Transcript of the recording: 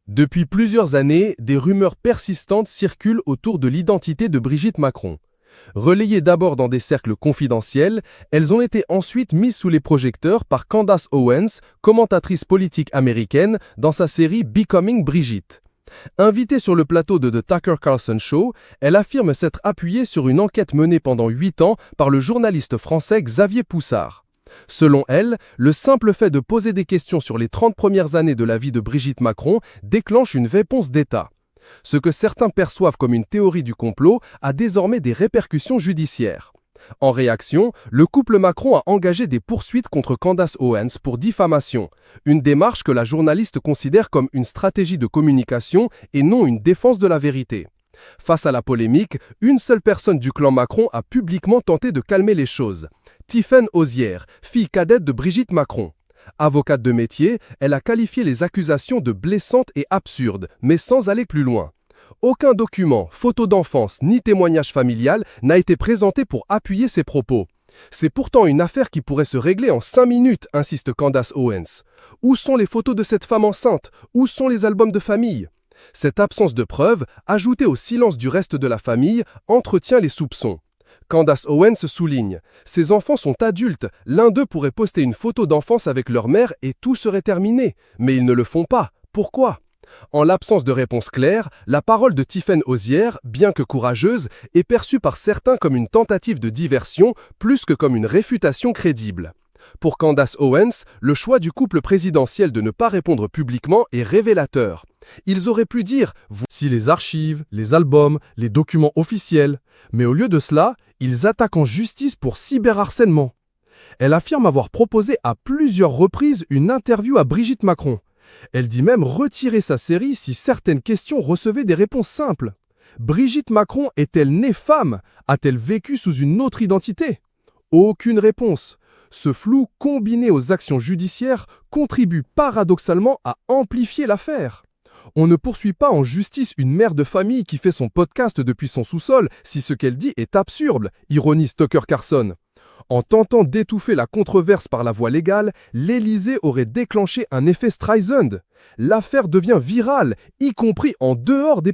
Depuis plusieurs années, des rumeurs persistantes circulent autour de l'identité de Brigitte Macron. Relayées d'abord dans des cercles confidentiels, elles ont été ensuite mises sous les projecteurs par Candace Owens, commentatrice politique américaine, dans sa série Becoming Brigitte. Invitée sur le plateau de The Tucker Carlson Show, elle affirme s'être appuyée sur une enquête menée pendant 8 ans par le journaliste français Xavier Poussard. Selon elle, le simple fait de poser des questions sur les 30 premières années de la vie de Brigitte Macron déclenche une réponse d'État. Ce que certains perçoivent comme une théorie du complot a désormais des répercussions judiciaires. En réaction, le couple Macron a engagé des poursuites contre Candace Owens pour diffamation, une démarche que la journaliste considère comme une stratégie de communication et non une défense de la vérité. Face à la polémique, une seule personne du clan Macron a publiquement tenté de calmer les choses. Tiffaine Hozière, fille cadette de Brigitte Macron. Avocate de métier, elle a qualifié les accusations de blessantes et absurdes, mais sans aller plus loin. Aucun document, photo d'enfance ni témoignage familial n'a été présenté pour appuyer ses propos. C'est pourtant une affaire qui pourrait se régler en 5 minutes, insiste Candace Owens. Où sont les photos de cette femme enceinte? Où sont les albums de famille? Cette absence de preuves, ajoutée au silence du reste de la famille, entretient les soupçons. Candace Owens souligne « Ces enfants sont adultes, l'un d'eux pourrait poster une photo d'enfance avec leur mère et tout serait terminé. Mais ils ne le font pas. Pourquoi ?» En l'absence de réponse claire, la parole de Tiffaine Hozière, bien que courageuse, est perçue par certains comme une tentative de diversion plus que comme une réfutation crédible. Pour Candace Owens, le choix du couple présidentiel de ne pas répondre publiquement est révélateur. Ils auraient pu dire « voici les archives, les albums, les documents officiels », mais au lieu de cela, ils attaquent en justice pour cyberharcèlement. Elle affirme avoir proposé à plusieurs reprises une interview à Brigitte Macron. Elle dit même retirer sa série si certaines questions recevaient des réponses simples. Brigitte Macron est-elle née femme? A-t-elle vécu sous une autre identité? Aucune réponse. Ce flou, combiné aux actions judiciaires, contribue paradoxalement à amplifier l'affaire. On ne poursuit pas en justice une mère de famille qui fait son podcast depuis son sous-sol si ce qu'elle dit est absurde, ironise Tucker Carlson. En tentant d'étouffer la controverse par la voie légale, l'Élysée aurait déclenché un effet Streisand. L'affaire devient virale, y compris en dehors des pays.